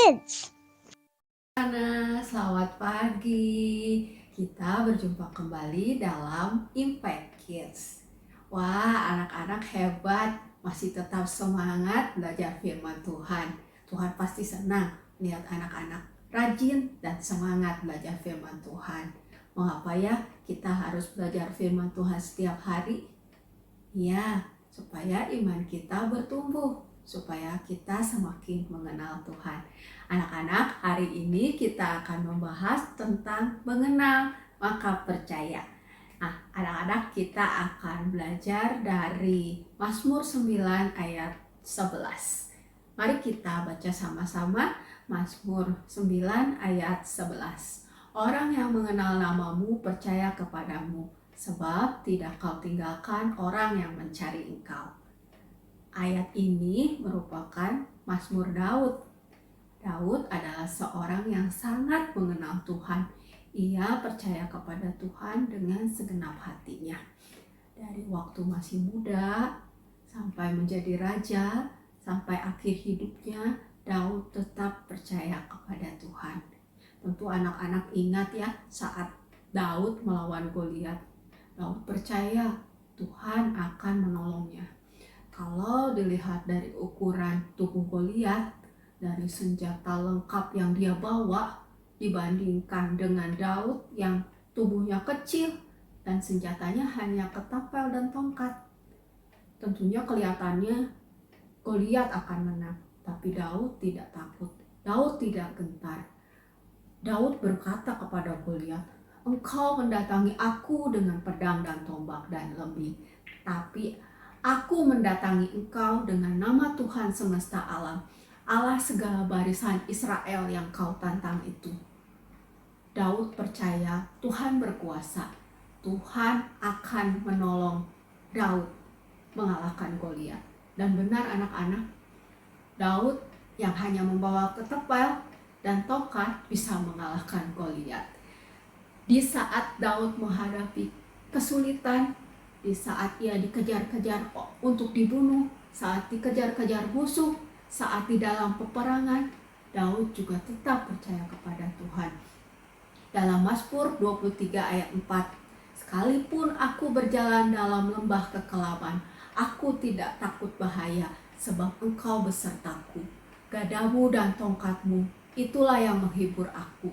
Kids. Selamat pagi. Kita berjumpa kembali dalam Impact Kids. Wah, anak-anak hebat, masih tetap semangat belajar firman Tuhan. Tuhan pasti senang lihat anak-anak rajin dan semangat belajar firman Tuhan. Mengapa ya kita harus belajar firman Tuhan setiap hari? Ya, supaya iman kita bertumbuh, supaya kita semakin mengenal Tuhan. Anak-anak, hari ini kita akan membahas tentang mengenal maka percaya. Nah, anak-anak, kita akan belajar dari Mazmur 9 ayat 11. Mari kita baca sama-sama Mazmur 9 ayat 11. Orang yang mengenal namamu percaya kepadamu, sebab tidak kau tinggalkan orang yang mencari engkau. Ayat ini merupakan Mazmur Daud. Daud adalah seorang yang sangat mengenal Tuhan. Ia percaya kepada Tuhan dengan segenap hatinya. Dari waktu masih muda sampai menjadi raja, sampai akhir hidupnya, Daud tetap percaya kepada Tuhan. Tentu anak-anak ingat ya saat Daud melawan Goliat. Daud percaya Tuhan akan menolongnya. Kalau dilihat dari ukuran tubuh Goliat, dari senjata lengkap yang dia bawa dibandingkan dengan Daud yang tubuhnya kecil dan senjatanya hanya ketapel dan tongkat, tentunya kelihatannya Goliat akan menang. Tapi Daud tidak takut, Daud tidak gentar. Daud berkata kepada Goliat, "Engkau mendatangi aku dengan pedang dan tombak dan lembi, tapi aku mendatangi engkau dengan nama Tuhan semesta alam, Allah segala barisan Israel yang kau tantang itu." Daud percaya Tuhan berkuasa. Tuhan akan menolong Daud mengalahkan Goliat. Dan benar anak-anak, Daud yang hanya membawa ketapel dan tongkat bisa mengalahkan Goliat. Di saat Daud menghadapi kesulitan, di saat ia dikejar-kejar untuk dibunuh, saat dikejar-kejar musuh, saat di dalam peperangan, Daud juga tetap percaya kepada Tuhan. Dalam Mazmur 23 ayat 4, "Sekalipun aku berjalan dalam lembah kekelaman, aku tidak takut bahaya, sebab engkau besertaku. Gadamu dan tongkatmu, itulah yang menghibur aku."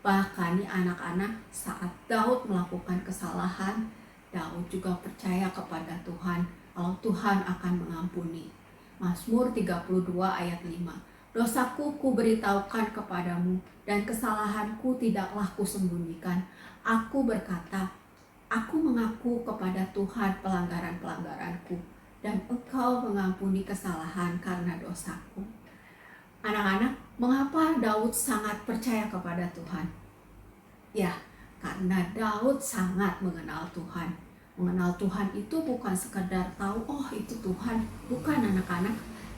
Bahkan anak-anak, saat Daud melakukan kesalahan, Daud juga percaya kepada Tuhan kalau Tuhan akan mengampuni. Mazmur 32 ayat 5. "Dosaku kuberitahukan kepadamu, dan kesalahanku tidaklah kusembunyikan. Aku berkata, aku mengaku kepada Tuhan pelanggaran-pelanggaranku, dan engkau mengampuni kesalahan karena dosaku." Anak-anak, mengapa Daud sangat percaya kepada Tuhan? Ya, karena Daud sangat mengenal Tuhan. Mengenal Tuhan itu bukan sekedar tahu, oh itu Tuhan, bukan anak-anak,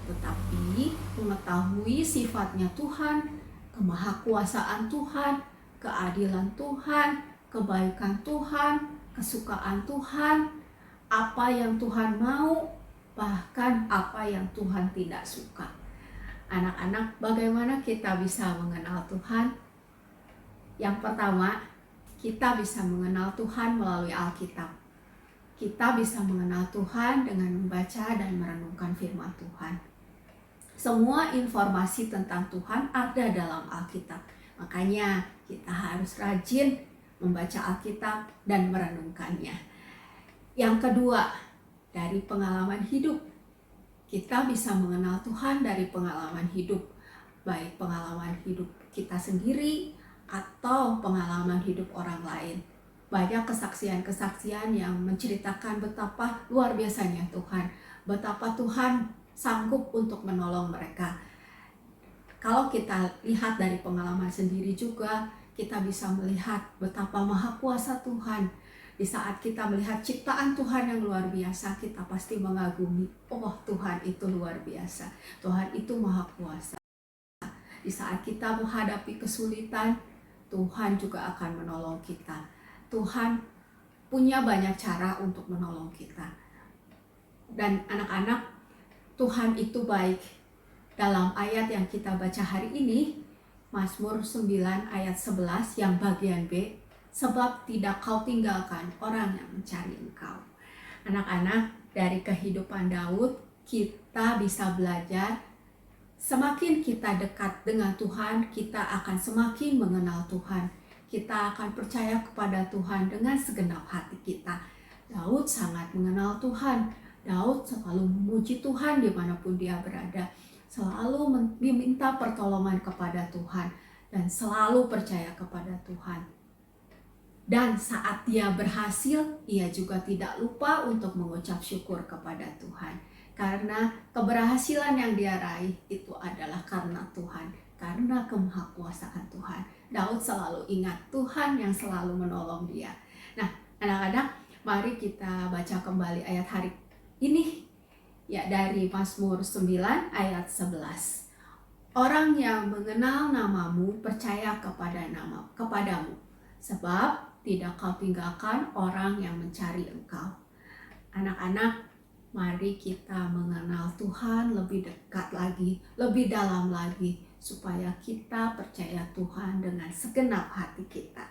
tetapi mengetahui sifatnya Tuhan, kemahakuasaan Tuhan, keadilan Tuhan, kebaikan Tuhan, kesukaan Tuhan, apa yang Tuhan mau, bahkan apa yang Tuhan tidak suka. Anak-anak, bagaimana kita bisa mengenal Tuhan? Yang pertama, kita bisa mengenal Tuhan melalui Alkitab. Kita bisa mengenal Tuhan dengan membaca dan merenungkan firman Tuhan. Semua informasi tentang Tuhan ada dalam Alkitab. Makanya kita harus rajin membaca Alkitab dan merenungkannya. Yang kedua, dari pengalaman hidup. Kita bisa mengenal Tuhan dari pengalaman hidup, baik pengalaman hidup kita sendiri atau pengalaman hidup orang lain. Banyak kesaksian-kesaksian yang menceritakan betapa luar biasanya Tuhan, betapa Tuhan sanggup untuk menolong mereka. Kalau kita lihat dari pengalaman sendiri juga, kita bisa melihat betapa maha kuasa Tuhan. Di saat kita melihat ciptaan Tuhan yang luar biasa, kita pasti mengagumi, oh Tuhan itu luar biasa, Tuhan itu maha kuasa. Di saat kita menghadapi kesulitan, Tuhan juga akan menolong kita. Tuhan punya banyak cara untuk menolong kita. Dan anak-anak, Tuhan itu baik. dalam ayat yang kita baca hari ini, Mazmur 9 ayat 11 yang bagian B, sebab tidak kau tinggalkan orang yang mencari engkau. Anak-anak, dari kehidupan Daud, kita bisa belajar semakin kita dekat dengan Tuhan, kita akan semakin mengenal Tuhan. Kita akan percaya kepada Tuhan dengan segenap hati kita. Daud sangat mengenal Tuhan. Daud selalu memuji Tuhan dimanapun dia berada. Selalu meminta pertolongan kepada Tuhan. Dan selalu percaya kepada Tuhan. Dan saat dia berhasil, ia juga tidak lupa untuk mengucap syukur kepada Tuhan. Karena keberhasilan yang dia raih itu adalah karena Tuhan, karena kemahakuasaan Tuhan. Daud selalu ingat Tuhan yang selalu menolong dia. Nah, anak-anak, mari kita baca kembali ayat hari ini, ya, dari Mazmur 9 ayat 11. Orang yang mengenal namamu percaya kepadamu, sebab tidak kau tinggalkan orang yang mencari engkau. Anak-anak, mari kita mengenal Tuhan lebih dekat lagi, lebih dalam lagi, supaya kita percaya Tuhan dengan segenap hati kita.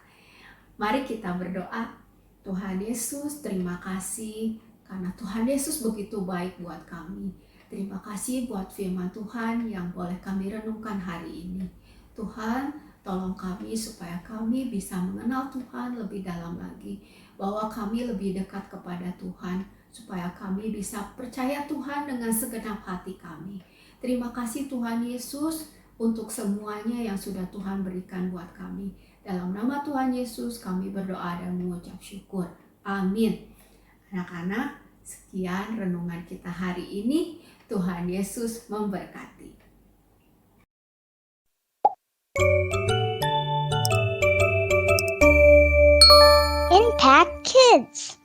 Mari kita berdoa. Tuhan Yesus, terima kasih karena Tuhan Yesus begitu baik buat kami. Terima kasih buat firman Tuhan yang boleh kami renungkan hari ini. Tuhan, tolong kami supaya kami bisa mengenal Tuhan lebih dalam lagi. Bahwa kami lebih dekat kepada Tuhan. Supaya kami bisa percaya Tuhan dengan segenap hati kami. Terima kasih Tuhan Yesus untuk semuanya yang sudah Tuhan berikan buat kami. Dalam nama Tuhan Yesus kami berdoa dan mengucap syukur. Amin. Anak-anak, sekian renungan kita hari ini. Tuhan Yesus memberkati. Impact Kids.